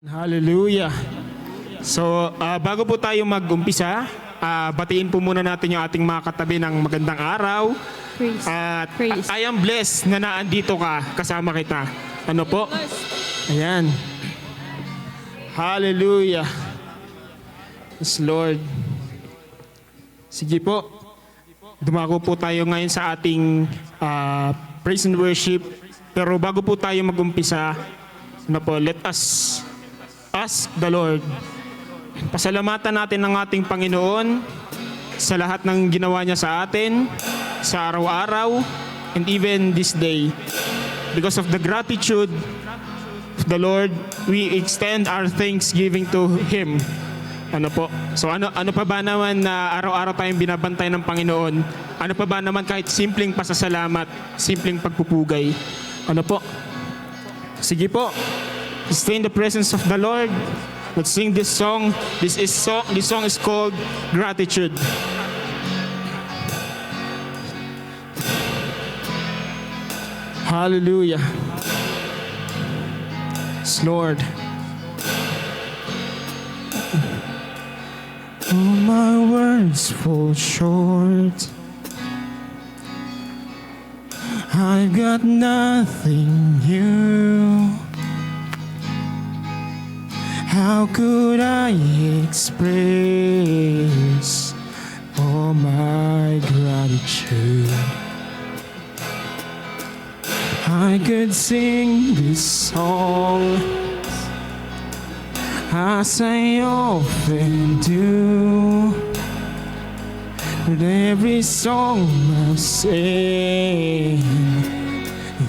Hallelujah. So, bago po tayo mag-umpisa, batiin po muna natin yung ating mga katabi ng magandang araw. At Praise. I am blessed na naandito ka, kasama kita. Ano po? Ayan. Hallelujah. Yes, Lord. Sige po. Dumako po tayo ngayon sa ating praise and worship. Pero bago po tayo mag-umpisa, let us ask the Lord. Pasalamatan natin ang ating Panginoon sa lahat ng ginawa niya sa atin, sa araw-araw, and even this day. Because of the gratitude of the Lord, we extend our thanksgiving to Him. Ano po? So ano pa ba naman na araw-araw tayong binabantay ng Panginoon? Ano pa ba naman kahit simpleng pasasalamat, simpleng pagpupugay? Ano po? Sige po. Stay in the presence of the Lord. Let's sing this song. This song is called Gratitude. Hallelujah. Yes, Lord. All my words fall short. I've got nothing new. How could I express all my gratitude? I could sing this song as I often do, but every song I sing,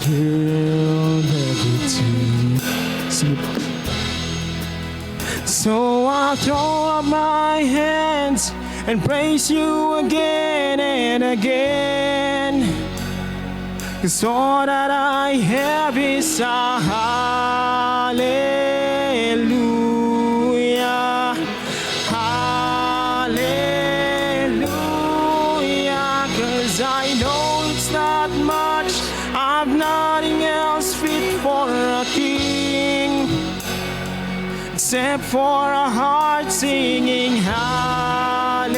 you'll never do. So I'll throw up my hands and praise you again and again. 'Cause all that I have is a hallelujah. Hallelujah. 'Cause I know it's not much, I've nothing else fit for a king, except for a heart singing hallelujah,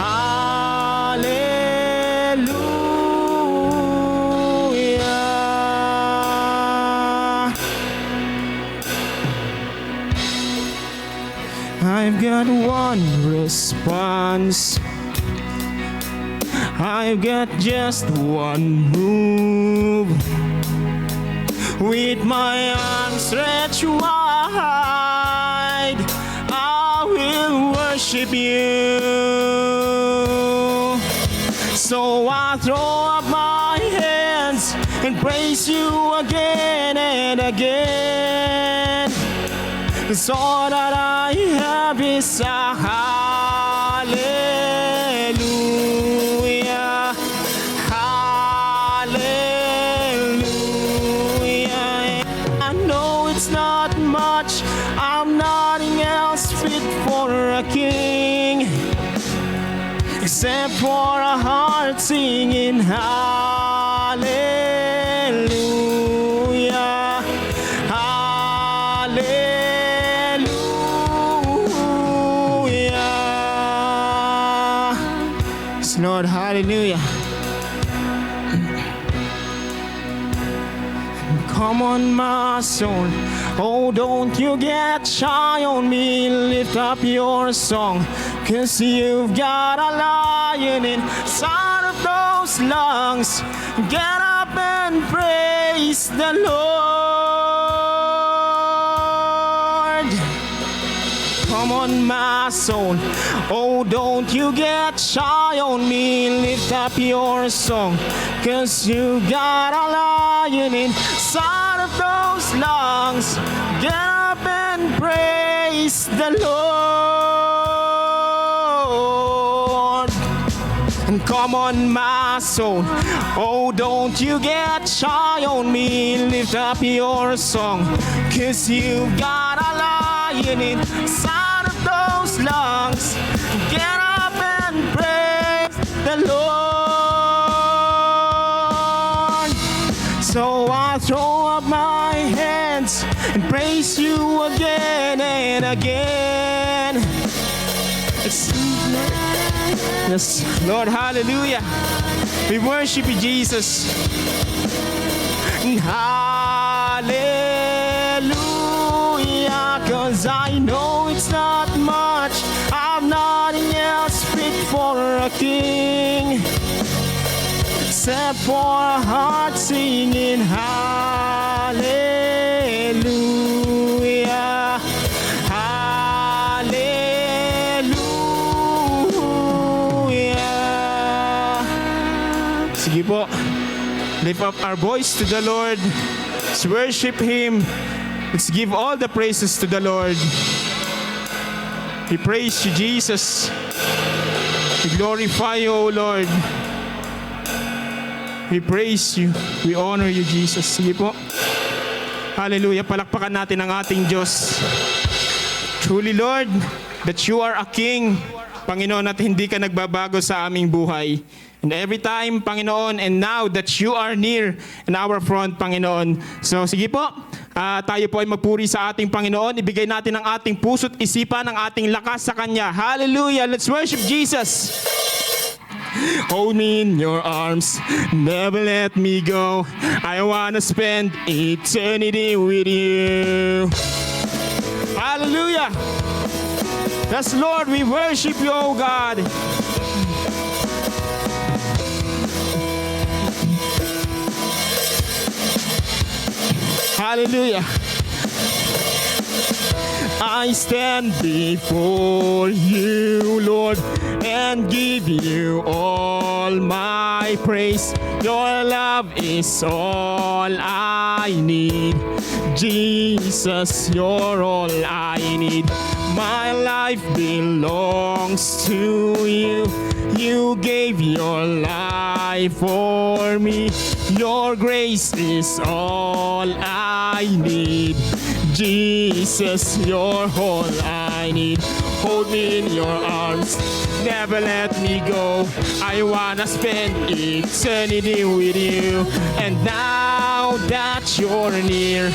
hallelujah. I've got one response, I've got just one move. With my arms stretched wide, I will worship you. So I throw up my hands and praise you again and again. 'Cause all that I have is a hallelujah. Not much, I'm nothing else fit for a king, except for a heart singing hallelujah, hallelujah. Yes, Lord, hallelujah. Come on, my soul. Oh, don't you get shy on me. Lift up your song, 'cause you've got a lion inside of those lungs. Get up and praise the Lord. Come on, my soul. Oh, don't you get shy on me. Lift up your song, 'cause you got a lion inside of those lungs. Get up and praise the Lord. And come on, my soul. Oh, don't you get shy on me. Lift up your song, 'cause you got a lion inside of those lungs. Get up and praise the Lord. So I I throw up my hands and praise you again and again. Yes, Lord, hallelujah. We worship you, Jesus. Hallelujah, 'cause I know it's not much. I'm nothing else fit for a king, except for a heart singing hallelujah, hallelujah. Sige po, lift up our voice to the Lord. Let's worship Him. Let's give all the praises to the Lord. We praise you, Jesus. We glorify you, O Lord. We praise you. We honor you, Jesus. Sige po. Hallelujah. Palakpakan natin ang ating Diyos. Truly, Lord, that you are a King, Panginoon, at hindi ka nagbabago sa aming buhay. And every time, Panginoon, and now that you are near in our front, Panginoon. So, sige po. Tayo po ay magpuri sa ating Panginoon. Ibigay natin ang ating puso't isipan, ang ating lakas sa Kanya. Hallelujah! Let's worship Jesus! Hold me in your arms, never let me go. I wanna spend eternity with you. Hallelujah! Yes, Lord, we worship you, O God. Hallelujah. I stand before you, Lord, and give you all my praise. Your love is all I need. Jesus, you're all I need. My life belongs to you. You gave your life for me. Your grace is all I need. Jesus, you're all I need. Hold me in your arms, never let me go. I wanna spend eternity with you. And now that you're near,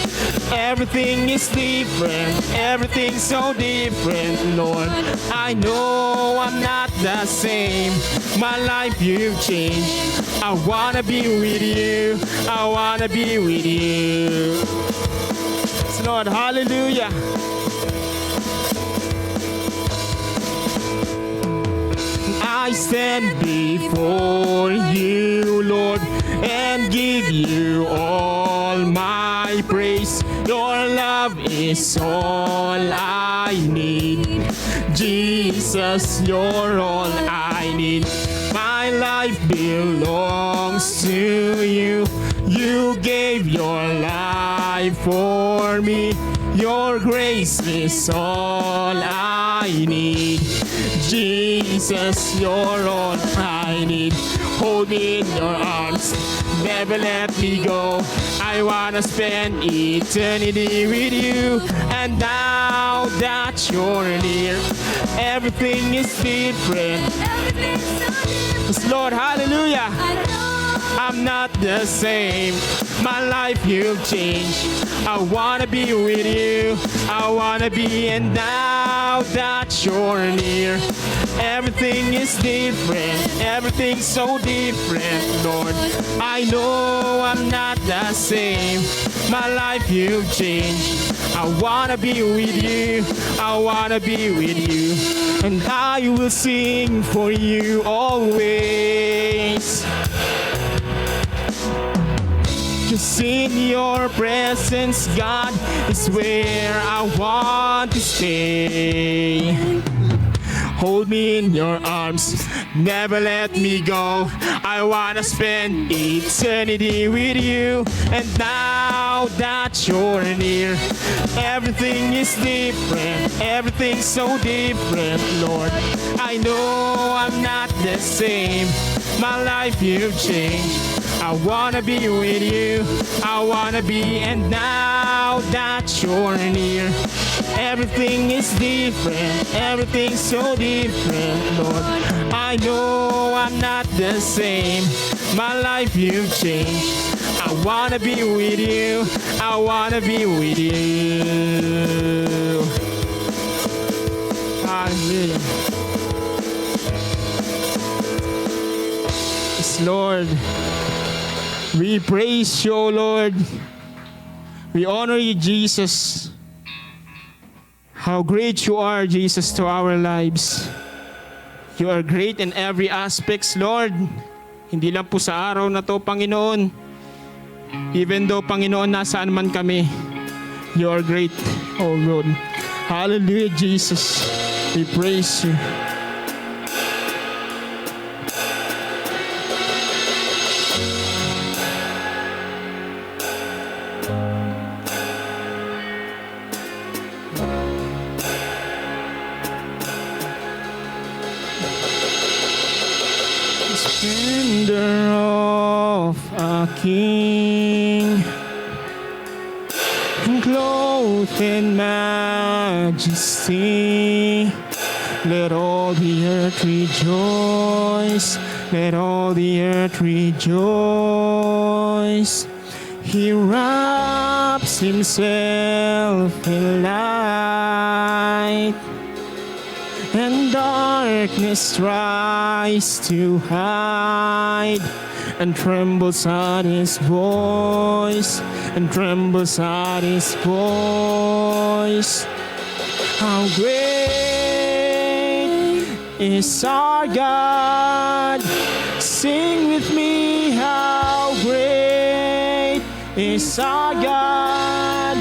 everything is different, everything's so different, Lord. I know I'm not the same, my life you've changed. I wanna be with you, I wanna be with you. Lord, hallelujah. I stand before you, Lord, and give you all my praise. Your love is all I need. Jesus, you're all I need. My life belongs to you. You gave your life for me. Your grace is all I need. Jesus, you're all I need. Hold me in your arms, never let me go. I wanna spend eternity with you. And now that you're near, everything is different. Yes, Lord, hallelujah. I'm not the same, my life you've changed. I wanna be with you, I wanna be. And now that you're near, everything is different, everything's so different, Lord. I know I'm not the same, my life you've changed. I wanna be with you, I wanna be with you. And I will sing for you always. Just in your presence, God, is where I want to stay. Hold me in your arms, never let me go. I wanna spend eternity with you. And now that you're near, everything is different, everything's so different, Lord. I know I'm not the same, my life you've changed. I wanna be with you, I wanna be. And now that you're near, everything is different, everything's so different, Lord. I know I'm not the same, my life you've changed. I I wanna be with you. I wanna be with you. Hallelujah. Yes, Lord. We praise you, O Lord. We honor you, Jesus. How great you are, Jesus, to our lives. You are great in every aspects, Lord. Hindi lang po sa araw na to, Panginoon. Even though, Panginoon, nasaan man kami, you are great, oh Lord. Hallelujah, Jesus. We praise you. Splendor of a king, clothed in majesty. Let all the earth rejoice. Let all the earth rejoice. He wraps himself in light, and darkness tries to hide, and trembles at his voice, and trembles at his voice. How great is our God? Sing with me, how great is our God,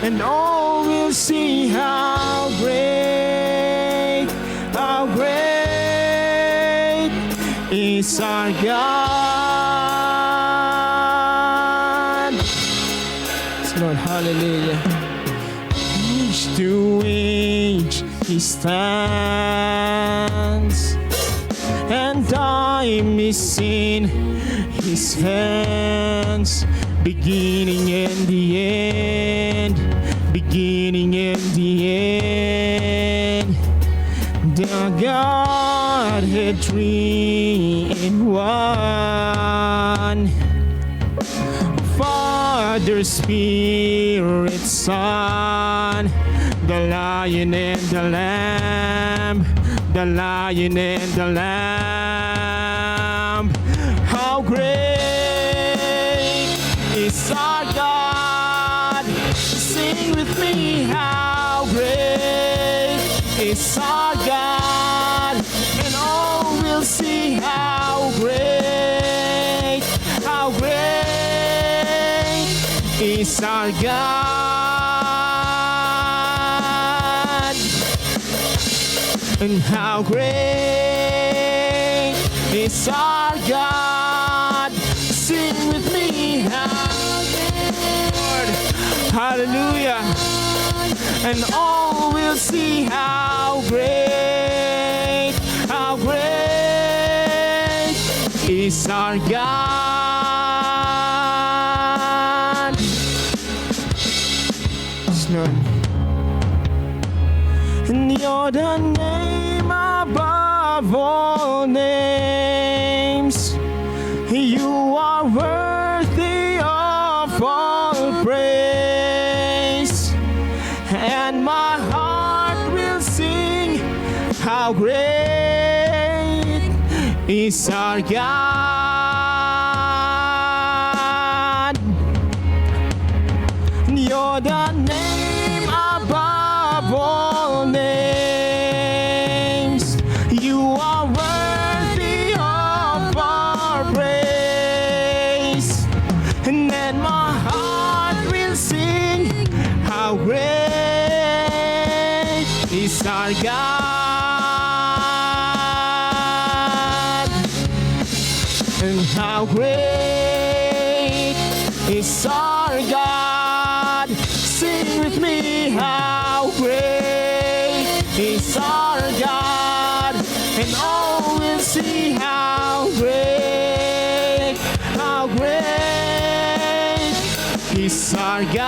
and all will see how great is our God. Yes, Lord, hallelujah. Age to age he stands, and time is in his hands. Beginning and the end, beginning and the end. The Godhead three in one. Father, Spirit, Son, the Lion and the Lamb, the Lion and the Lamb. How great is our God? Sing with me, how great is our God, and all will see how great is our God, and how great is our God. Sing with me, how great, hallelujah, and all will see how great is our God. Yes, Lord. And you're the name above all names. You are worthy of all praise, and my heart will sing how great is our God. You're the name above all names. You are worthy of our praise, and then my heart will sing how great is our God, and how great is our God. Sing with me, how great is our God, and all will see how great is our God.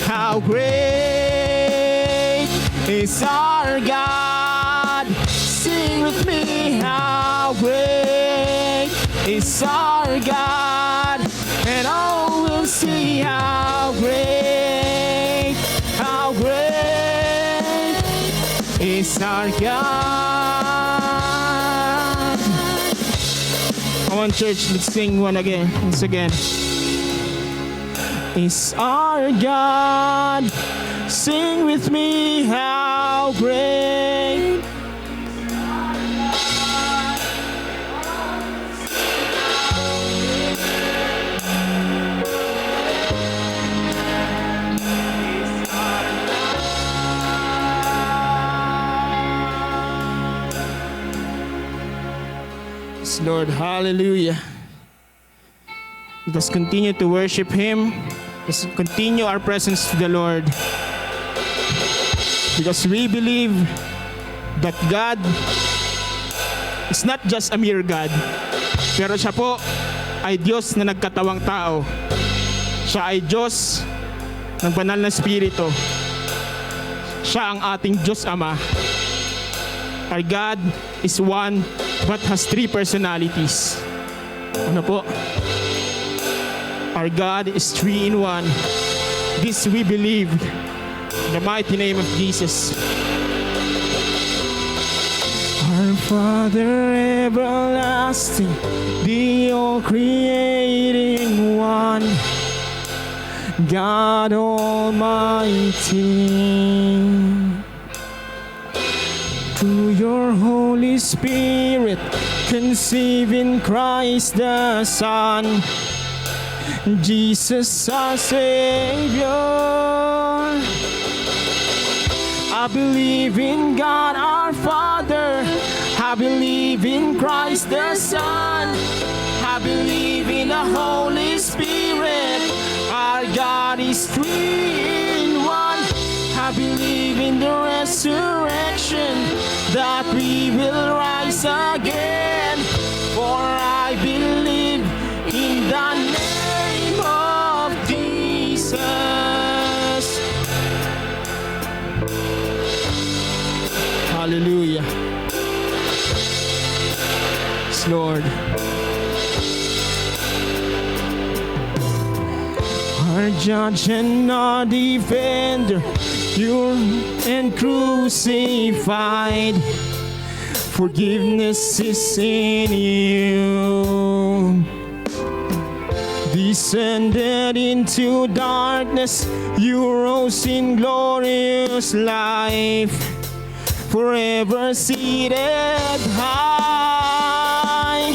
How great is our God. sing with me, how great is our God, and all will see how great is our God. Come on, church, let's sing once again. Is our God, sing with me, how great. Yes, Lord, hallelujah. Let us continue to worship Him. Let's continue our presence to the Lord. Because we believe that God is not just a mere God, pero siya po ay Diyos na nagkatawang tao. Siya ay Diyos ng banal na Espiritu. Siya ang ating Diyos Ama. Our God is one but has three personalities. Ano po? Our God is three in one. This we believe. In the mighty name of Jesus. Our Father everlasting, the all-creating one, God Almighty. Through your Holy Spirit, conceive in Christ the Son, Jesus our Savior. I believe in God our Father, I believe in Christ the Son, I believe in the Holy Spirit. Our God is three in one. I believe in the resurrection, that we will rise again. For I believe in the name of Jesus. Hallelujah. Yes, Lord. Our judge and our defender, pure and crucified. Forgiveness is in you. Descended into darkness, you rose in glorious life, forever seated high.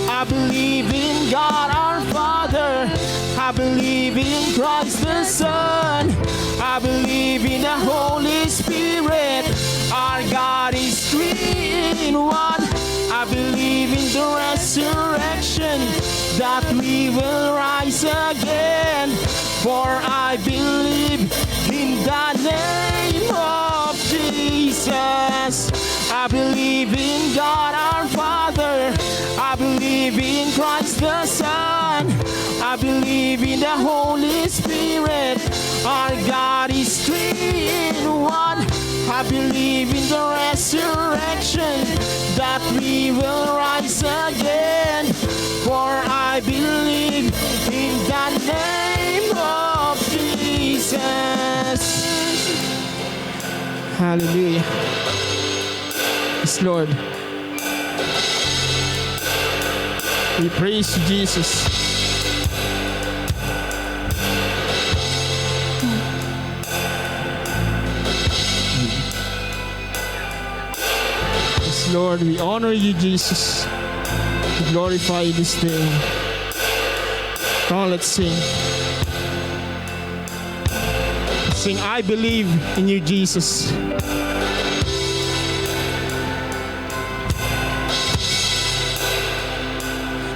I believe in God our Father, I believe in Christ the Son, I believe in the Holy Spirit. Our God is three in one. I believe in the resurrection, that we will rise again. For I believe in the name of Jesus. I believe in God our Father, I believe in Christ the Son, I believe in the Holy Spirit. Our God is three in one. I believe in the resurrection, that we will rise again. For I believe in the name of Jesus. Hallelujah. Yes, Lord. We praise you, Jesus. Lord, we honor you, Jesus. We glorify this day. Come on, let's sing. Sing, I believe in you, Jesus.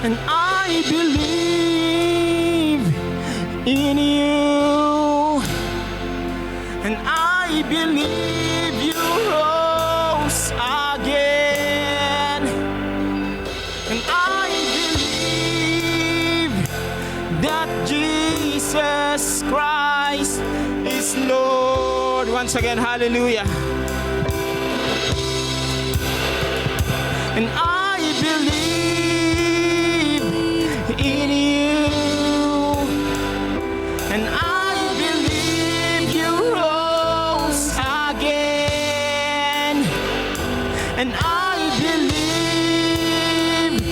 And I believe in you. And I believe you rose again. And I believe that Jesus Christ is Lord. Once again, hallelujah. and I believe in you, and I believe you rose again, and I believe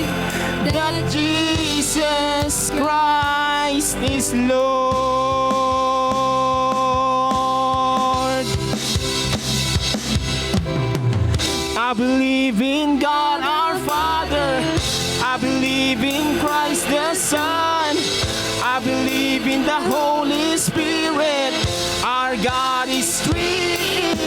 that Jesus Christ is Lord. I believe in God our Father, I believe in Christ the Son, I believe in the Holy Spirit, our God is three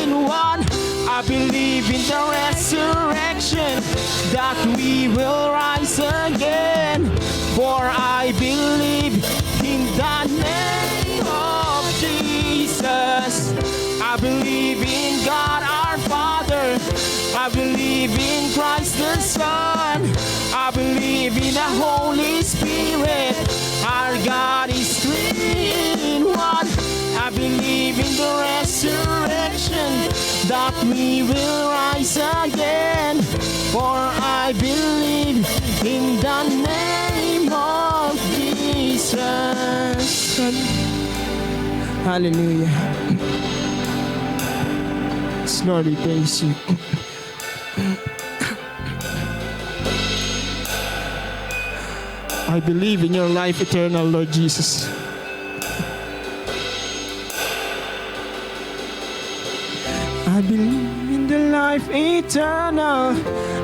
in one. I believe in the resurrection, that we will rise again, for I believe in the name of Jesus. I believe in God our Father, I believe in Christ the Son, I believe in the Holy Spirit, our God is three in one. I believe in the resurrection, that we will rise again, for I believe in the name of Jesus. Hallelujah. Yes, Lord, we praise you. I believe in your life eternal, Lord Jesus. I believe in the life eternal,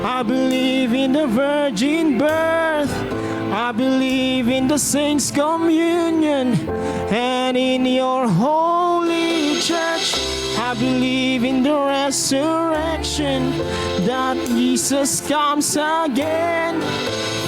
I believe in the virgin birth, I believe in the saints' communion, and in your holy church. I believe in the resurrection, that Jesus comes again,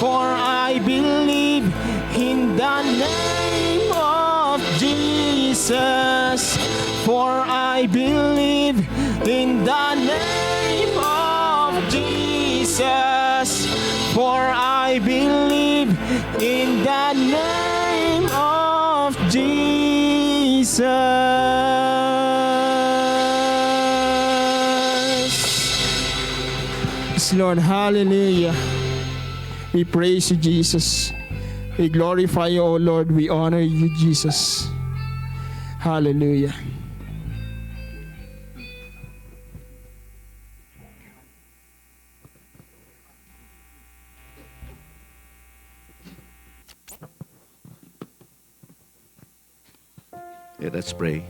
for I believe in the name of Jesus, for I believe in the name of Jesus, for I believe in the name of Jesus. Yes, Lord, hallelujah. We praise you, Jesus. We glorify you, O Lord. We honor you, Jesus. Hallelujah. Let's pray.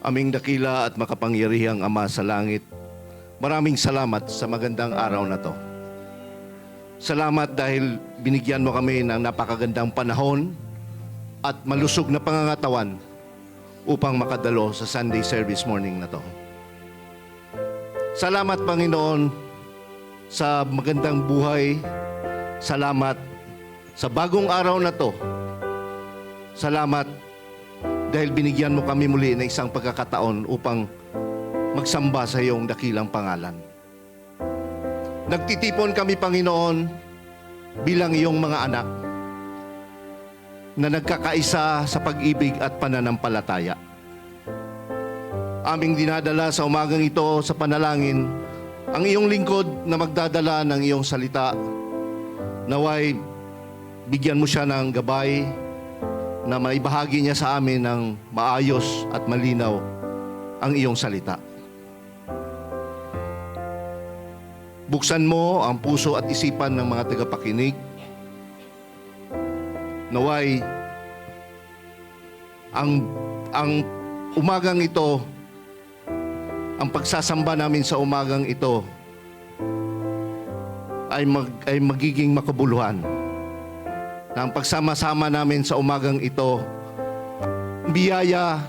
Aming dakila at makapangyarihang Ama sa langit, maraming salamat sa magandang araw na to. Salamat dahil binigyan mo kami ng napakagandang panahon at malusog na pangangatawan upang makadalo sa Sunday service morning na to. Salamat, Panginoon, sa magandang buhay. Salamat sa bagong araw na to. Salamat dahil binigyan mo kami muli ng isang pagkakataon upang magsamba sa iyong dakilang pangalan. Nagtitipon kami, Panginoon, bilang iyong mga anak na nagkakaisa sa pag-ibig at pananampalataya. Aming dinadala sa umagang ito sa panalangin ang iyong lingkod na magdadala ng iyong salita. Naway bigyan mo siya ng gabay na maibahagi niya sa amin ng maayos at malinaw ang iyong salita. Buksan mo ang puso at isipan ng mga tagapakinig. Naway ang umagang ito, ang pagsasamba namin sa umagang ito ay magiging makabuluhan. Na ang pagsama-sama namin sa umagang ito, biyaya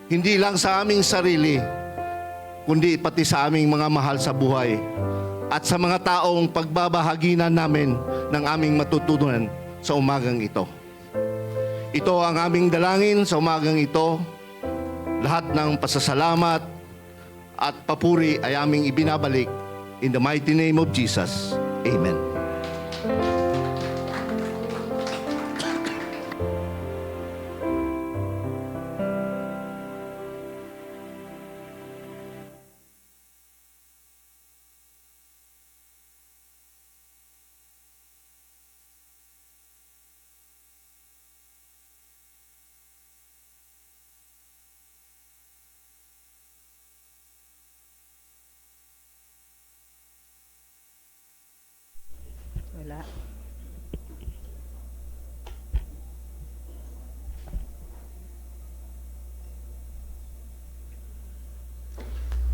hindi lang sa aming sarili, kundi pati sa aming mga mahal sa buhay at sa mga taong pagbabahaginan namin ng aming matutunan sa umagang ito. Ito ang aming dalangin sa umagang ito. Lahat ng pasasalamat at papuri ay aming ibinabalik in the mighty name of Jesus. Amen. Wala.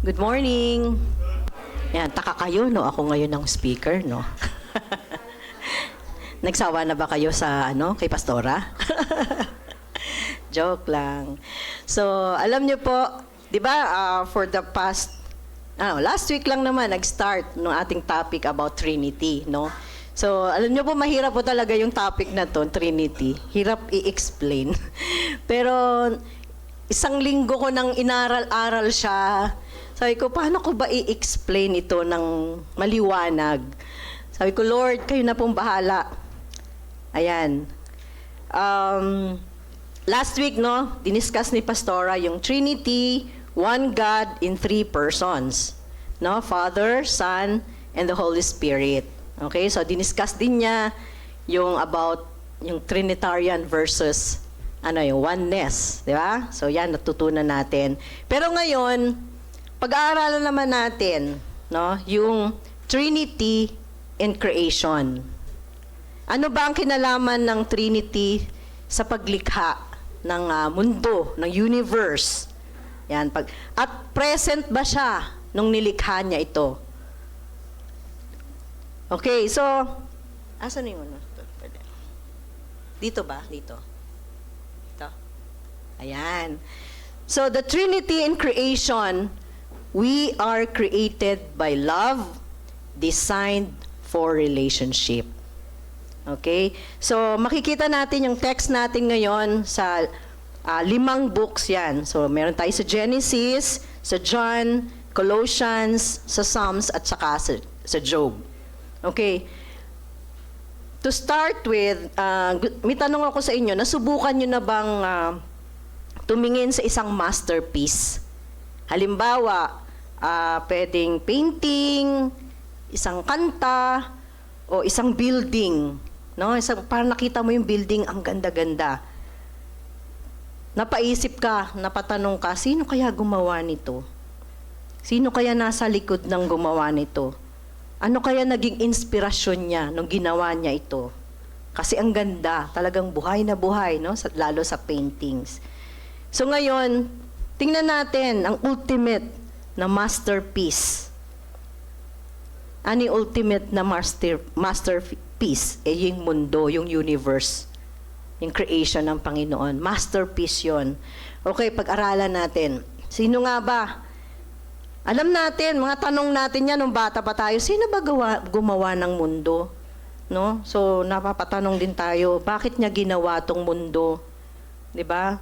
Good morning. Yan, taka kayo, no? Ako ngayon ang speaker, no? Nagsawa na ba kayo sa, kay Pastora? Joke lang. So, alam niyo po, di ba, for the past, last week lang naman, nag-start ng ating topic about Trinity, no? So, alam niyo po, mahirap po talaga yung topic na to, Trinity. Hirap i-explain. Pero, isang linggo ko nang inaral-aral siya. Sabi ko, paano ko ba i-explain ito ng maliwanag? Sabi ko, Lord, kayo na pong bahala. Ayan. Last week, no, diniscuss ni Pastora yung Trinity, one God in three persons. No? Father, Son, and the Holy Spirit. Okay, so diniscuss din niya yung about yung Trinitarian versus yung oneness. Di ba? So yan, natutunan natin. Pero ngayon, pag-aaralan naman natin, no, yung Trinity in creation. Ano ba ang kinalaman ng Trinity sa paglikha ng mundo, ng universe? Yan, at present ba siya nung nilikha niya ito? Okay, so, asan yung ano? Dito ba? Dito. Ito. Ayan. So, the Trinity in creation, we are created by love, designed for relationship. Okay? So, makikita natin yung text natin ngayon sa 5 books yan. So, meron tayo sa Genesis, sa John, Colossians, sa Psalms, at saka sa Job. Okay? To start with, may tanong ako sa inyo, nasubukan nyo na bang tumingin sa isang masterpiece? Halimbawa, pwedeng painting, isang kanta, o isang building. No? Parang nakita mo yung building, ang ganda-ganda. Napaisip ka, napatanong ka, sino kaya gumawa nito? Sino kaya nasa likod ng gumawa nito? Ano kaya naging inspirasyon niya nung ginawa niya ito? Kasi ang ganda, talagang buhay na buhay, no? Lalo sa paintings. So ngayon, tingnan natin ang ultimate na masterpiece. Ano yung ultimate na masterpiece? Yung mundo, yung universe, yung creation ng Panginoon. Masterpiece yon. Okay, pag-aralan natin. Sino nga ba? Alam natin, mga tanong natin yan nung bata pa tayo, sino ba gumawa ng mundo? No? So, napapatanong din tayo, bakit niya ginawa tong mundo? 'Di ba?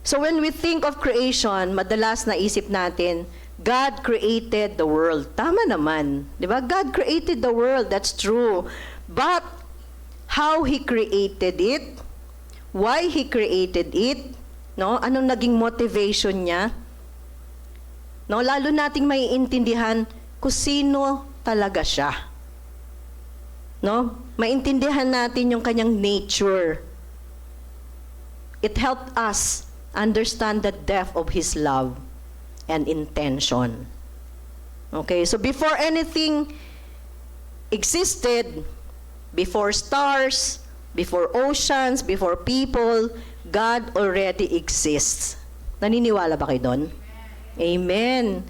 So, when we think of creation, madalas naisip natin, God created the world. Tama naman. 'Di ba? God created the world. That's true. But, how He created it? Why He created it? No? Anong naging motivation niya? No, lalo nating maiintindihan kung sino talaga siya. No? Maintindihan natin yung kanyang nature. It helped us understand the depth of His love and intention. Okay, so before anything existed, before stars, before oceans, before people, God already exists. Naniniwala ba kayo doon? Amen.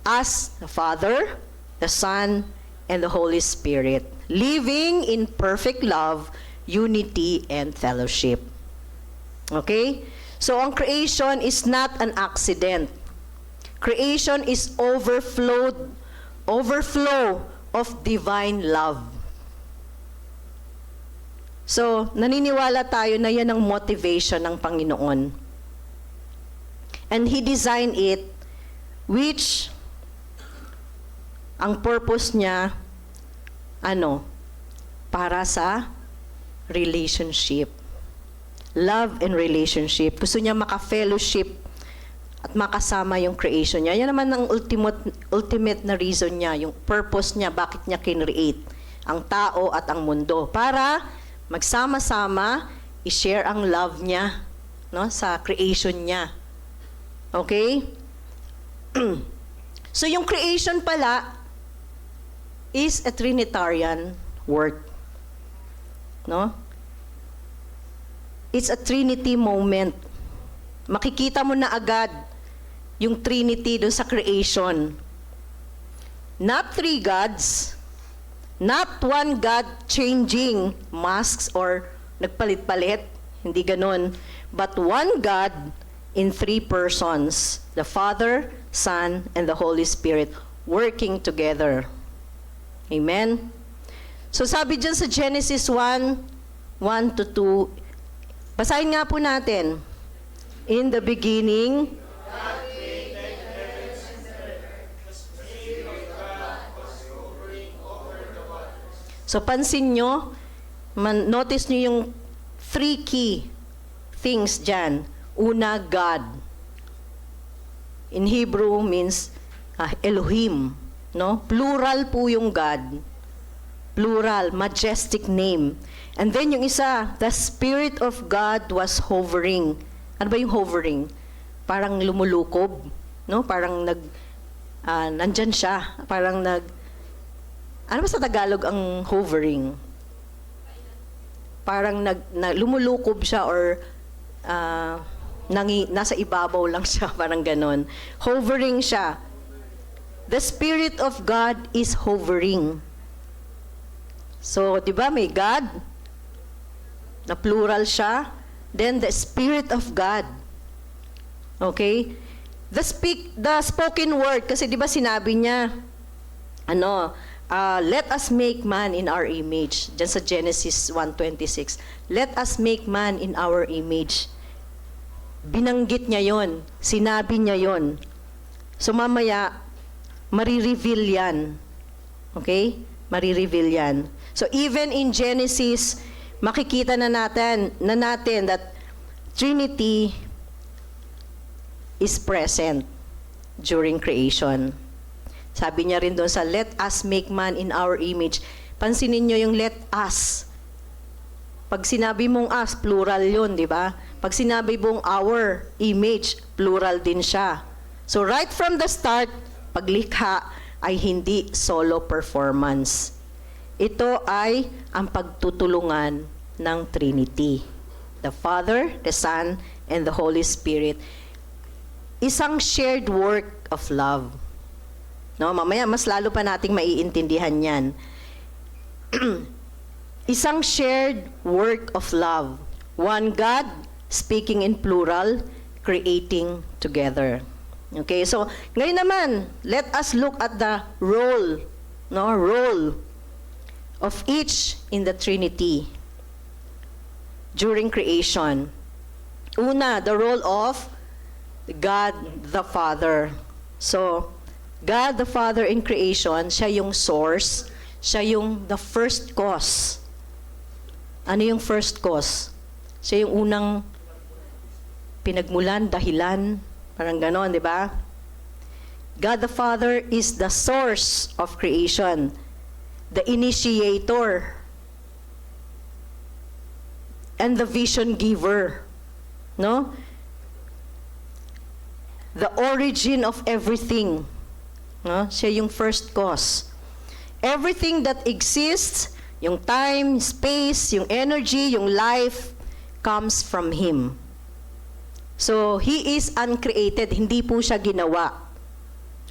As the Father, the Son, and the Holy Spirit, living in perfect love, unity, and fellowship. Okay? So, ang creation is not an accident. Creation is overflow of divine love. So, naniniwala tayo na yan ang motivation ng Panginoon. And He designed it which ang purpose niya para sa relationship. Love and relationship. Gusto niya maka-fellowship at makasama yung creation niya. Yan naman ang ultimate na reason niya, yung purpose niya, bakit niya kinreate ang tao at ang mundo. Para magsama-sama, i-share ang love niya, no, sa creation niya. Okay? So yung creation pala is a Trinitarian work. no? It's a Trinity moment. Makikita mo na agad yung Trinity doon sa creation. Not three gods, not one God changing masks or nagpalit-palit, hindi ganon, but one God in three persons, the Father, Son, and the Holy Spirit, working together. Amen? So sabi dyan sa Genesis 1:1-2, basahin nga po natin. In the beginning, so pansin nyo, notice nyo yung three key things dyan. Una, God. In Hebrew means Elohim. No? Plural po yung God. Plural, majestic name. And then yung isa, the Spirit of God was hovering. Ano ba yung hovering? Parang lumulukob. No? Parang nandyan siya. Parang ano ba sa Tagalog ang hovering? Parang lumulukob siya or nasa ibabaw lang siya, parang ganon. Hovering siya. The Spirit of God is hovering. So, di ba, may God, na plural siya, then the Spirit of God. Okay? The spoken word, kasi di ba sinabi niya, let us make man in our image. Diyan sa Genesis 1:26. Let us make man in our image. Binanggit niya yon, sinabi niya yon. So mamaya, marireveal yan. Okay? Marireveal yan. So even in Genesis, makikita na natin that Trinity is present during creation. Sabi niya rin doon sa let us make man in our image. Pansinin niyo yung let us. Pag sinabi mong us, plural yun, di ba? Pag sinabi mong our image, plural din siya. So right from the start, paglikha ay hindi solo performance. Ito ay ang pagtutulungan ng Trinity. The Father, the Son, and the Holy Spirit. Isang shared work of love. No, mamaya mas lalo pa nating maiintindihan yan. Isang shared work of love. One God, speaking in plural, creating together. Okay, so ngayon naman, let us look at the role of each in the Trinity during creation. Una, the role of God the Father. So, God the Father in creation, siya yung source, siya yung the first cause. Ano yung first cause? Siya yung unang pinagmulan, dahilan, parang ganon, di ba? God the Father is the source of creation, the initiator, and the vision giver. No? The origin of everything. No? Siya yung first cause. Everything that exists, yung time, space, yung energy, yung life, comes from Him. So, He is uncreated. Hindi po siya ginawa.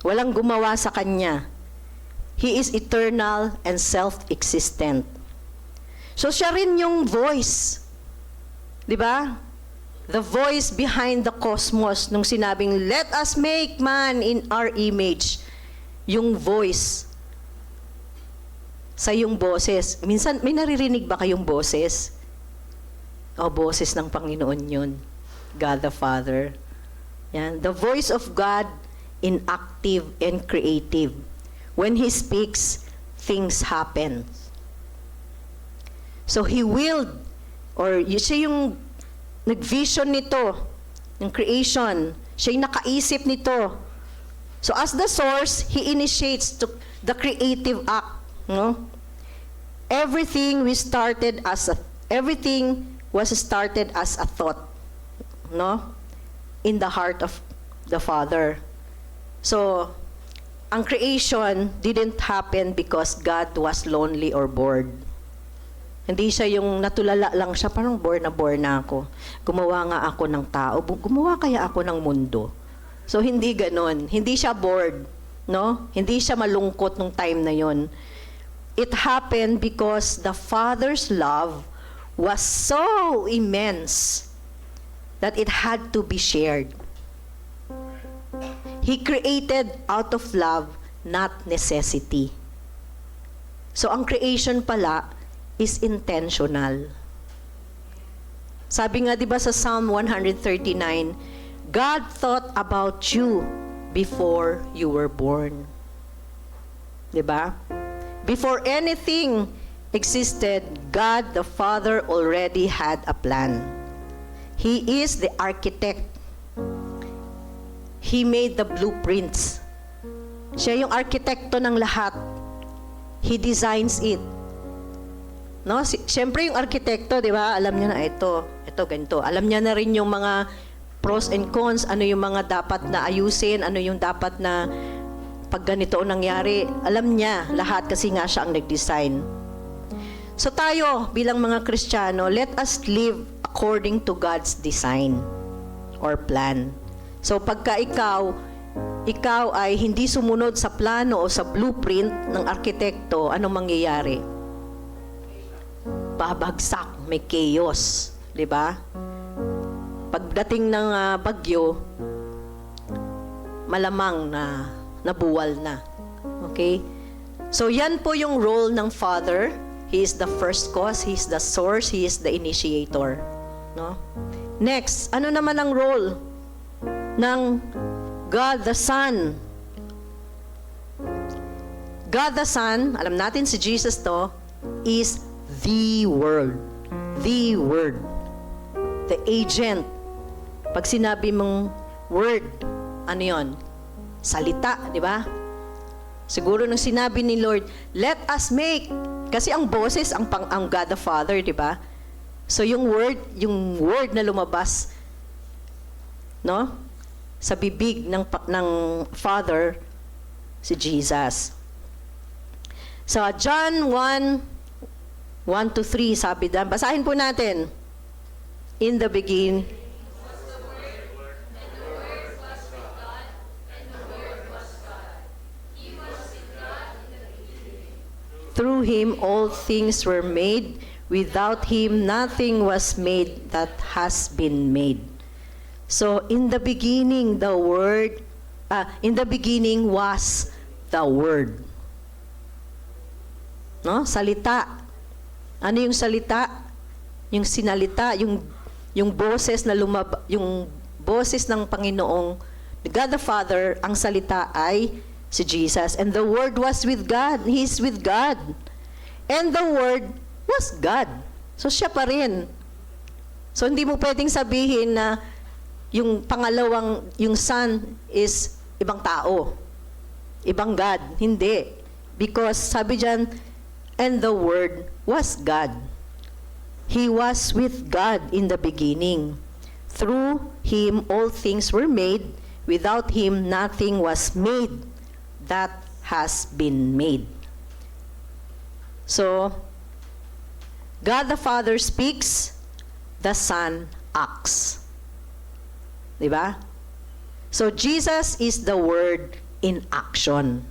Walang gumawa sa Kanya. He is eternal and self-existent. So, siya rin yung voice. Di ba? The voice behind the cosmos nung sinabing, let us make man in our image. Yung voice sa yung boses. Minsan, may naririnig ba kayong boses? O, boses ng Panginoon yun. God the Father. Yan. The voice of God in active and creative. When He speaks, things happen. So, He willed, or siya yung nag-vision nito, ng creation. Siya yung nakaisip nito. So, as the source, He initiates the creative act. No? Everything was started as a thought, no? In the heart of the Father. So, ang creation didn't happen because God was lonely or bored. Hindi siya yung natulala lang siya, parang bore na ako. Gumawa nga ako ng tao, gumawa kaya ako ng mundo. So hindi ganon. Hindi siya bored, no? Hindi siya malungkot nung time na yon. It happened because the Father's love was so immense that it had to be shared. He created out of love, not necessity. So ang creation pala is intentional. Sabi nga 'di ba sa Psalm 139, God thought about you before you were born. 'Di ba? Before anything existed, God the Father already had a plan. He is the architect. He made the blueprints. Siya yung arkitekto ng lahat. He designs it. No? Siyempre yung arkitekto, di ba? Alam niya na ito, ganito. Alam niya na rin yung mga pros and cons, ano yung mga dapat na ayusin, ano yung dapat na pag ganito ang nangyari. Alam niya lahat kasi nga siya ang nag-design. So tayo, bilang mga Kristiyano, let us live according to God's design or plan. So pagka ikaw ay hindi sumunod sa plano o sa blueprint ng arkitekto, anong mangyayari? Babagsak, may chaos, di ba? Pagdating ng bagyo, malamang na nabuwal na. Okay? So yan po yung role ng Father. He is the first cause, He is the source, He is the initiator. No? Next, ano naman ang role ng God the Son? God the Son, alam natin si Jesus to, is the Word. The Word. The agent. Pag sinabi mong word, ano yon? Salita, di ba? Siguro nung sinabi ni Lord, let us make. Kasi ang boses, ang God the Father, di ba? So yung word na lumabas, no? Sa bibig ng Father, si Jesus. So John 1:1-3, sabi doon. Basahin po natin. In the beginning. Through Him all things were made. Without Him nothing was made that has been made. So in the beginning the Word, in the beginning was the Word. No? Salita. Ano yung salita? Yung sinalita, yung boses na yung boses ng Panginoong God the Father, ang salita ay si Jesus. And the Word was with God. He is with God. And the Word was God. So siya pa rin. So hindi mo pwedeng sabihin na yung pangalawang, yung Son is ibang tao. Ibang God. Hindi. Because sabi dyan, and the Word was God. He was with God in the beginning. Through Him all things were made. Without Him nothing was made that has been made. So, God the Father speaks, the Son acts. Diba? So, Jesus is the Word in action.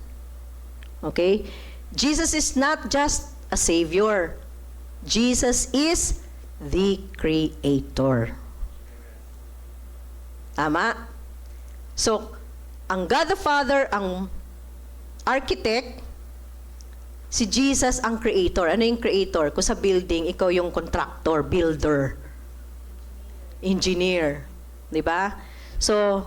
Okay? Jesus is not just a Savior. Jesus is the Creator. Tama? So, ang God the Father, ang architect, si Jesus ang creator. Ano yung creator? Kung sa building, ikaw yung contractor, builder, engineer. Diba? So,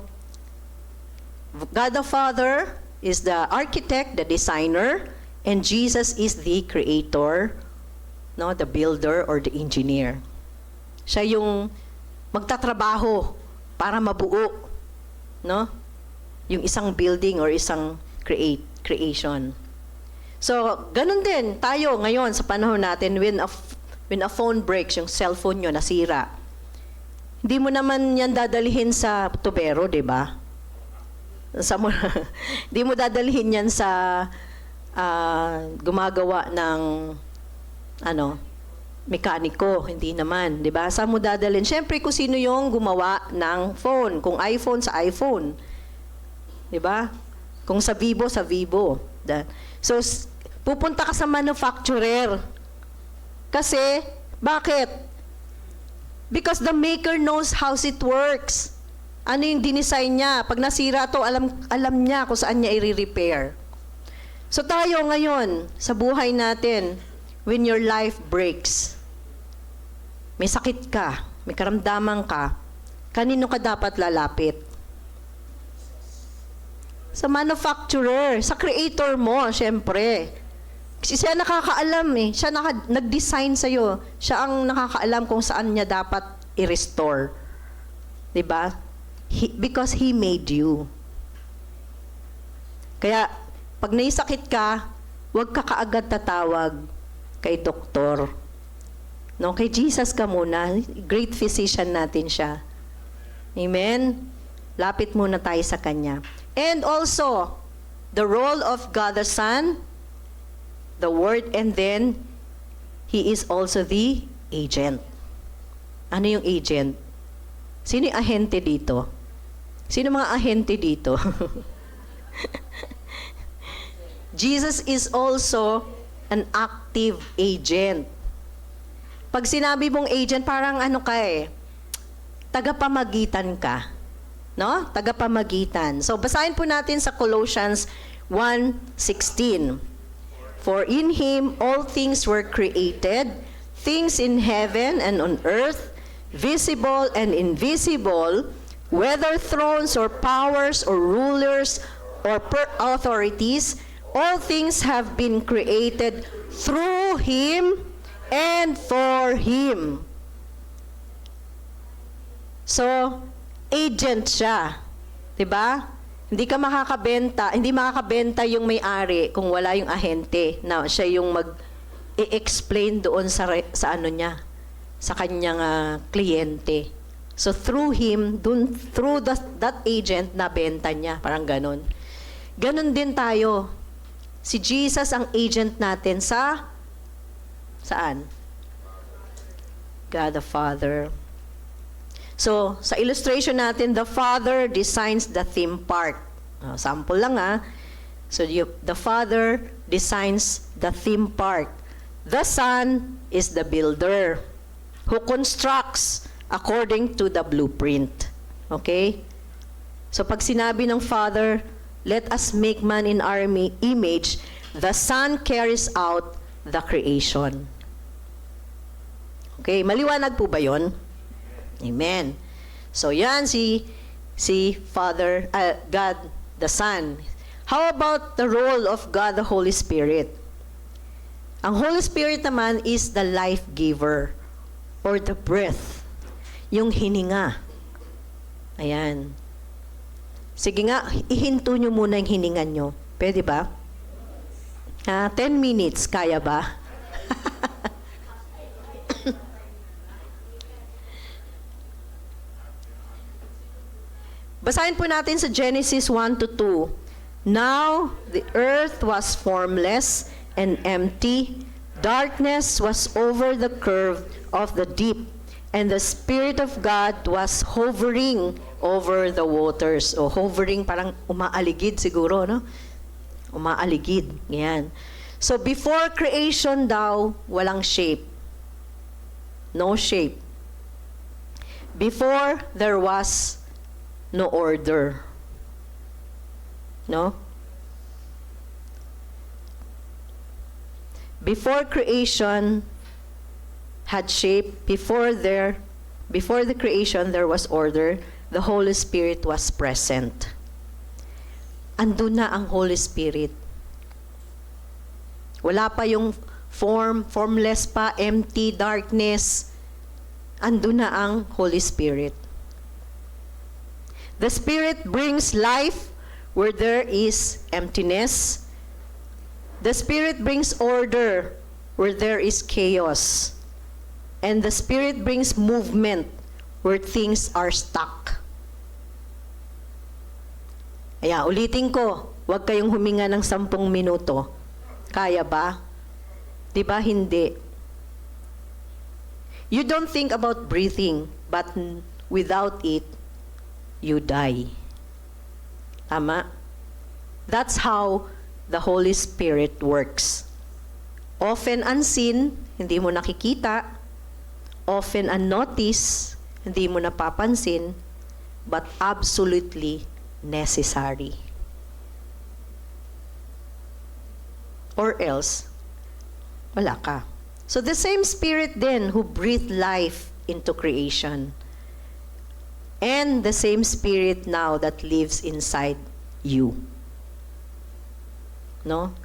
God the Father is the architect, the designer, and Jesus is the creator, no, the builder or the engineer. Siya yung magtatrabaho para mabuo, no? Yung isang building or isang creation. So, ganun din tayo ngayon sa panahon natin when a phone breaks, yung cellphone nyo nasira. Hindi mo naman yan dadalhin sa tubero, di ba? Hindi mo dadalhin yan sa gumagawa ng mekaniko, hindi naman, 'di ba? Saan mo dadalhin? Siyempre kung sino yung gumawa ng phone, kung iPhone sa iPhone. 'Di ba? Kung sa Vivo sa Vivo. So pupunta ka sa manufacturer. Kasi bakit? Because the maker knows how it works. Ano yung dinesign niya? Pag nasira to, alam niya kung saan niya i-repair. So tayo ngayon, sa buhay natin, when your life breaks, may sakit ka, may karamdaman ka, kanino ka dapat lalapit? Sa manufacturer, sa creator mo, syempre. Kasi siya nakakaalam eh. Siya nag-design sa'yo. Siya ang nakakaalam kung saan niya dapat i-restore. Diba? Because He made you. Kaya, pag naisakit ka, huwag ka kaagad tatawag kay doktor. No, kay Jesus ka muna. Great physician natin siya. Amen? Lapit muna tayo sa Kanya. And also, the role of God the Son, the Word, and then, He is also the agent. Ano yung agent? Sino yung ahente dito? Sino mga ahente dito? Jesus is also an active agent. Pag sinabi mong agent, parang ano ka eh, tagapamagitan ka. No? Tagapamagitan. So, basahin po natin sa Colossians 1:16. For in Him all things were created, things in heaven and on earth, visible and invisible, whether thrones or powers or rulers or authorities, all things have been created through Him and for Him. So, agent siya. 'Di ba? Hindi makakabenta yung may-ari kung wala yung ahente na siya yung mag-i-explain doon sa ano niya, sa kanyang kliyente. So through him, through that agent na benta niya, parang ganon. Ganon din tayo. Si Jesus ang agent natin saan? God the Father. So, sa illustration natin, the Father designs the theme park. Sample lang So, the Father designs the theme park. The Son is the builder who constructs according to the blueprint. Okay? So, pag sinabi ng Father, let us make man in our image, the Son carries out the creation. Okay, maliwanag po ba yon? Amen. So yan si Father, God the Son. How about the role of God the Holy Spirit? Ang Holy Spirit naman is the life giver or the breath, yung hininga. Ayan. Sige nga, ihinto nyo muna yung hininga nyo. Pwede ba? 10 minutes, kaya ba? Basahin po natin sa Genesis 1-2. Now the earth was formless and empty. Darkness was over the curve of the deep, and the Spirit of God was hovering over the waters. O hovering, parang umaaligid siguro, no? Umaaligid. Yan. So before creation daw, walang shape. No shape. Before, there was no order. No? Before creation had shape, before the creation there was order, the Holy Spirit was present. Andun na ang Holy Spirit. Wala pa yung formless pa, empty, darkness. Andun na ang Holy Spirit. The Spirit brings life where there is emptiness. The Spirit brings order where there is chaos. And the Spirit brings movement where things are stuck. Kaya ulitin ko, huwag kayong huminga ng 10 minuto. Kaya ba? Di ba hindi? You don't think about breathing, but without it, you die. Tama? That's how the Holy Spirit works. Often unseen, hindi mo nakikita. Often unnoticed, hindi mo napapansin, but absolutely necessary. Or else, wala ka. So the same Spirit then who breathed life into creation, and the same Spirit now that lives inside you. No?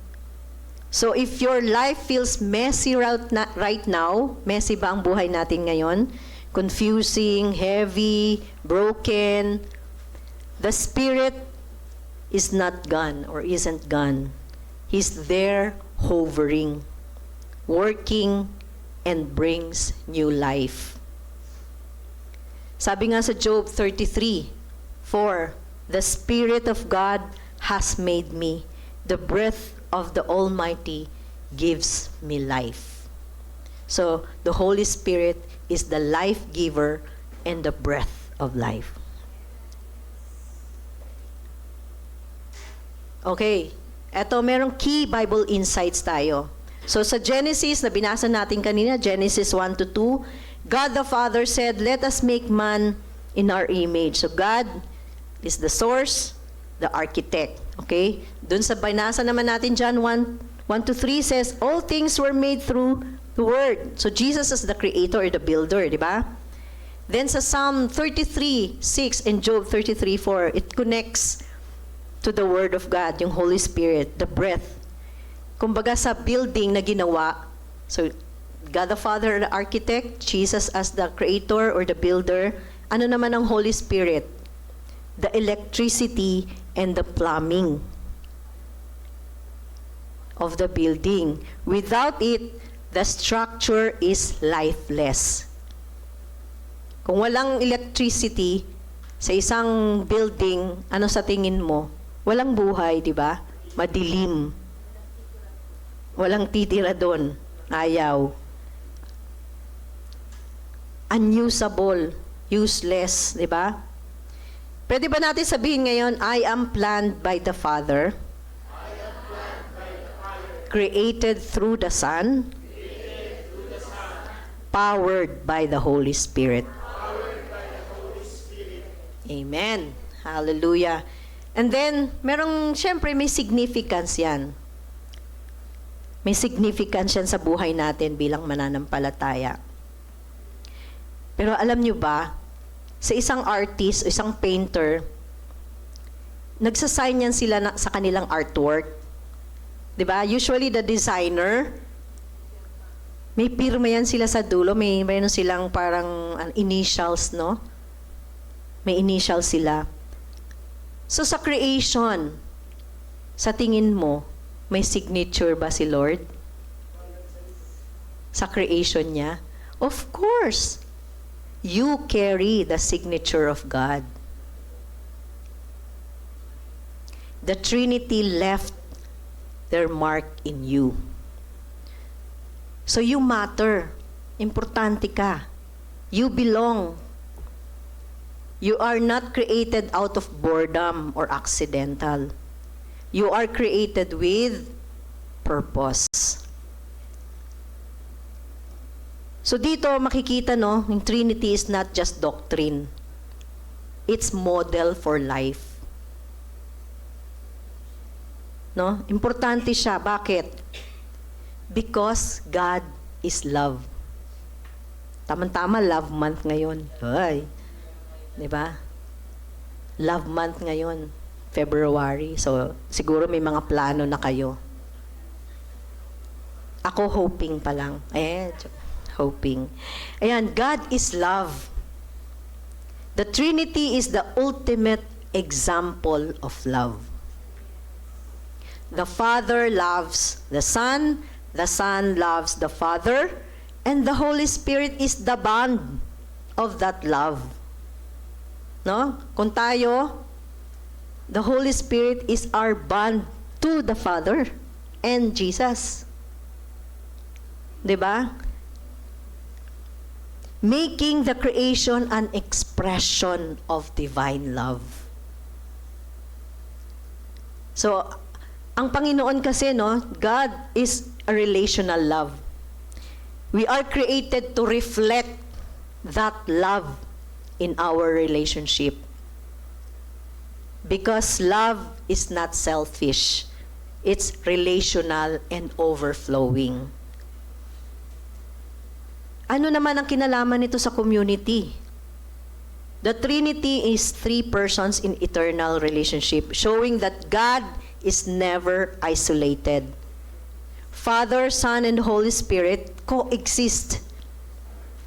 So if your life feels messy right now, messy ba ang buhay natin ngayon? Confusing, heavy, broken, the Spirit is not gone or isn't gone. He's there hovering, working, and brings new life. Sabi nga sa Job 33:4, the Spirit of God has made me. The breath of the Almighty gives me life. So, the Holy Spirit is the life giver and the breath of life. Okay, eto merong key Bible insights tayo. So sa Genesis na binasa natin kanina, Genesis 1-2, God the Father said, "Let us make man in our image." So God is the source, the architect. Okay? Doon sa binasa naman natin John 1-3 says, "All things were made through the Word." So Jesus is the creator or the builder, di ba? Then sa Psalm 33:6 and Job 33:4, it connects to the Word of God, yung Holy Spirit, the breath. Kumbaga sa building na ginawa, so God the Father, the architect, Jesus as the creator or the builder, ano naman ang Holy Spirit? The electricity and the plumbing of the building. Without it, the structure is lifeless. Kung walang electricity sa isang building, ano sa tingin mo? Walang buhay, di ba? Madilim. Walang titira doon. Ayaw. Unusable. Useless, di ba? Pwede ba natin sabihin ngayon, I am planned by the Father, created through the Son, powered by the Holy Spirit. Amen. Hallelujah. And then, syempre may significance yan. May significance yan sa buhay natin bilang mananampalataya. Pero alam nyo ba, sa isang artist o isang painter, nagsasign yan sila sa kanilang artwork. Diba? Usually the designer, may pirma yan sila sa dulo, mayroon silang parang initials, no? May initials sila. So sa creation, sa tingin mo, may signature ba si Lord? Sa creation niya? Of course. You carry the signature of God. The Trinity left their mark in you. So you matter. Importante ka. You belong. You are not created out of boredom or accidental. You are created with purpose. So dito makikita no, yung Trinity is not just doctrine. It's model for life. No? Importante siya. Bakit? Because God is love. Tama-tama, love month ngayon. Ay. 'Di ba? Love month ngayon, February. So, siguro may mga plano na kayo. Ako hoping pa lang. Hoping. Ayan, God is love. The Trinity is the ultimate example of love. The Father loves the Son loves the Father, and the Holy Spirit is the bond of that love. No? Kung tayo, the Holy Spirit is our bond to the Father and Jesus. 'Di ba? making the creation an expression of divine love. So, ang Panginoon kasi, no, God is a relational love. We are created to reflect that love in our relationship. Because love is not selfish. It's relational and overflowing. Ano naman ang kinalaman nito sa community? The Trinity is 3 persons in eternal relationship, showing that God is never isolated. Father, Son, and Holy Spirit coexist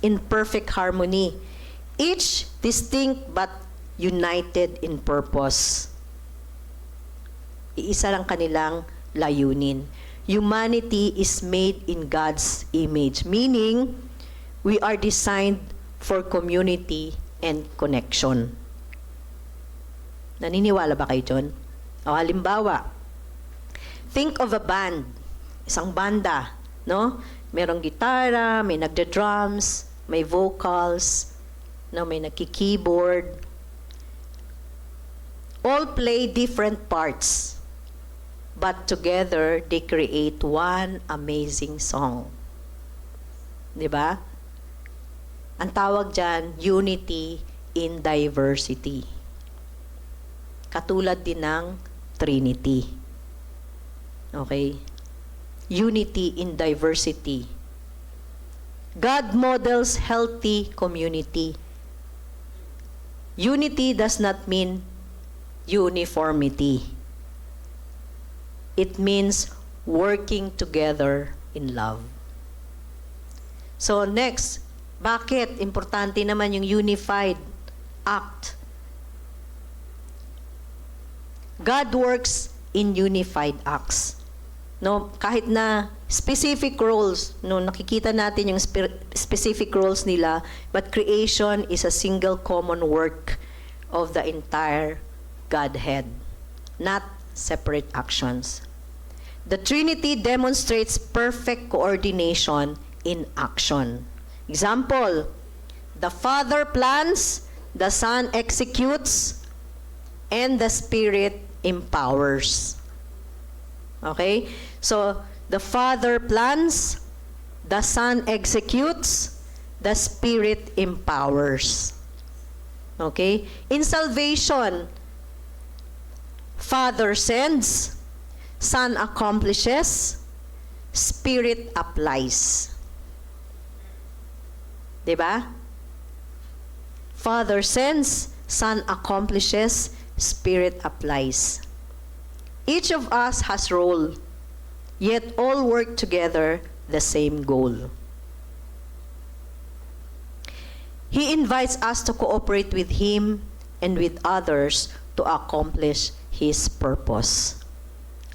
in perfect harmony, each distinct but united in purpose. Iisa lang kanilang layunin. Humanity is made in God's image, meaning we are designed for community and connection. Naniniwala ba kayo dyan? O halimbawa, think of a band, isang banda, no? Merong gitara, may nagda-drums, may vocals, no, may nagki-keyboard. All play different parts, but together they create one amazing song. 'Di ba? Ang tawag diyan, unity in diversity. Katulad din ng Trinity. Okay? Unity in diversity. God models healthy community. Unity does not mean uniformity. It means working together in love. So next, bakit importante naman yung unified act? God works in unified acts. No, kahit na specific roles, no, nakikita natin yung specific roles nila, but creation is a single common work of the entire Godhead, not separate actions. The Trinity demonstrates perfect coordination in action. Example, the Father plans, the Son executes, and the Spirit empowers. Okay? So, the Father plans, the Son executes, the Spirit empowers. Okay? In salvation, Father sends, Son accomplishes, Spirit applies. Diba? Father sends, Son accomplishes, Spirit applies. Each of us has role, yet all work together the same goal. He invites us to cooperate with Him and with others to accomplish His purpose.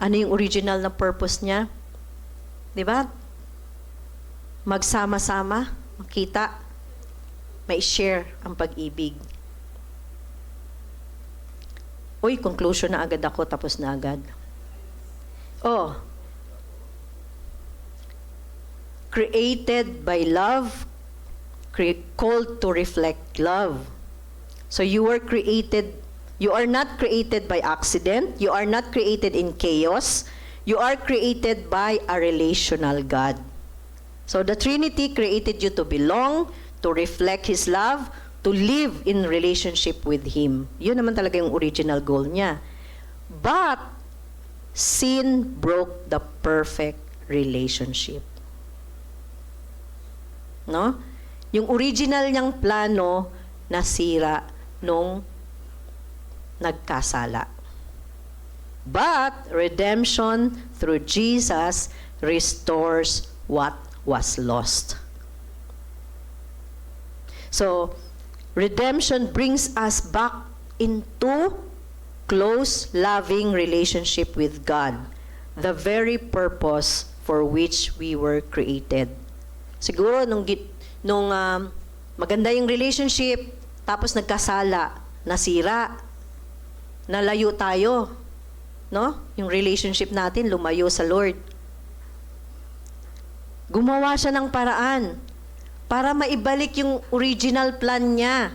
Ano yung original na purpose niya? Diba? Magsama-sama, makita, may share ang pag-ibig. Uy, conclusion na agad ako, tapos na agad. Oh. Created by love, called to reflect love. So you are not created by accident, you are not created in chaos, you are created by a relational God. So the Trinity created you to belong, to reflect His love, to live in relationship with Him. Yun naman talaga yung original goal niya. But, sin broke the perfect relationship. No? Yung original niyang plano, nasira nung nagkasala. But, redemption through Jesus restores what was lost. So, redemption brings us back into close, loving relationship with God, the very purpose for which we were created. Siguro nung maganda yung relationship, tapos nagkasala, nasira, nalayo tayo, no? Yung relationship natin lumayo sa Lord. Gumawa siya ng paraan para maibalik yung original plan niya.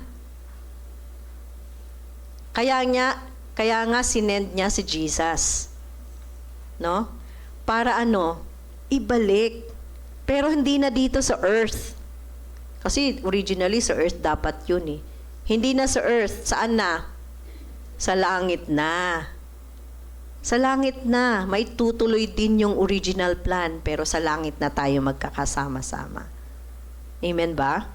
Kaya nga sinend niya si Jesus. No? Para ibalik. Pero hindi na dito sa earth. Kasi originally sa earth dapat yun eh. Hindi na sa earth. Saan na? Sa langit na. Sa langit na. May tutuloy din yung original plan, pero sa langit na tayo magkakasama-sama. Amen ba?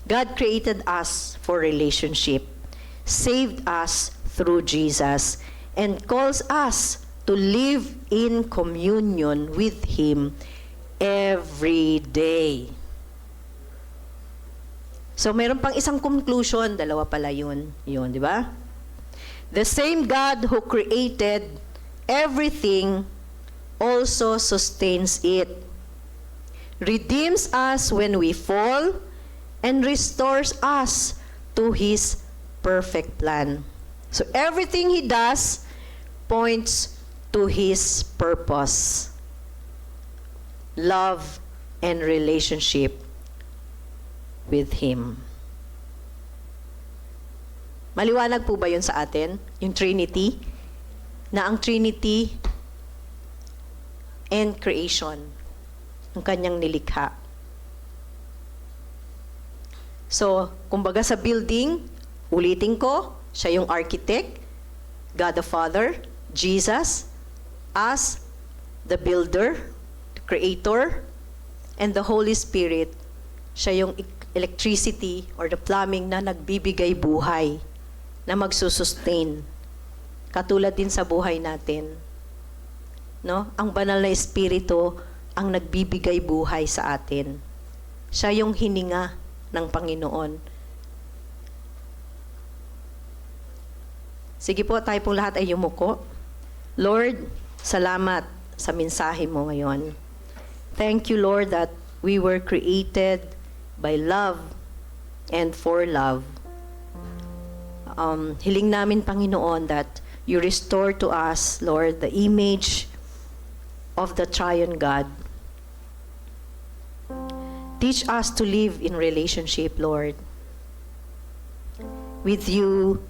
God created us for relationship, saved us through Jesus, and calls us to live in communion with Him every day. So, mayroon pang isang conclusion, dalawa pala yun, di ba? The same God who created everything also sustains it, redeems us when we fall, and restores us to His perfect plan. So everything He does points to His purpose, love, and relationship with Him. Maliwanag po ba yun sa atin? Yung Trinity? Na ang Trinity and creation, ang kanyang nilikha. So, kumbaga sa building, ulitin ko, siya yung architect, God the Father, Jesus, as the builder, the creator, and the Holy Spirit, siya yung electricity or the plumbing na nagbibigay buhay, na magsusustain. Katulad din sa buhay natin. No? Ang banal na Espiritu ang nagbibigay buhay sa atin. Siya yung hininga ng Panginoon. Sige po, tayo pong lahat ay yumuko. Lord, salamat sa mensahe mo ngayon. Thank you, Lord, that we were created by love and for love. Hiling namin, Panginoon, that you restore to us, Lord, the image of the triune God. Teach us to live in relationship, Lord, with you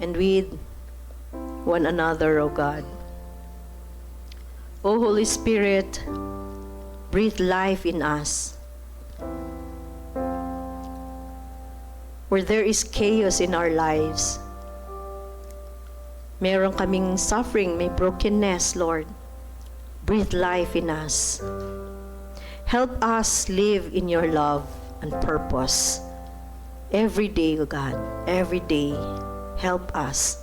and with one another, O God. O Holy Spirit, breathe life in us. Where there is chaos in our lives, meron kaming suffering, may brokenness, Lord, breathe life in us. Help us live in your love and purpose. Every day, O God, every day, help us.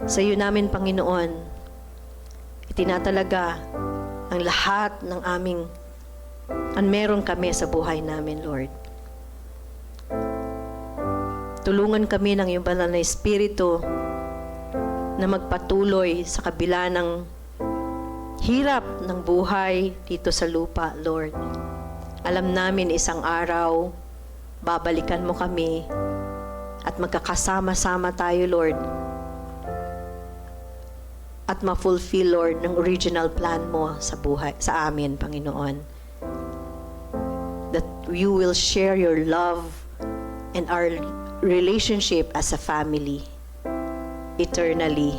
Sa iyo namin, Panginoon, itinatalaga ang lahat ng ang meron kami sa buhay namin, Lord. Tulungan kami ng iyong banal na Espiritu na magpatuloy sa kabila ng hirap ng buhay dito sa lupa, Lord. Alam namin isang araw, babalikan mo kami at magkakasama-sama tayo, Lord. At ma-fulfill, Lord, ng original plan mo sa buhay, sa amin, Panginoon. That you will share your love and our relationship as a family eternally.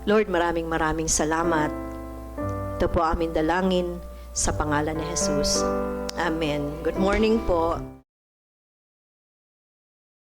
Lord, maraming salamat. Ito po aming dalangin sa pangalan ni Jesus. Amen. Good morning po.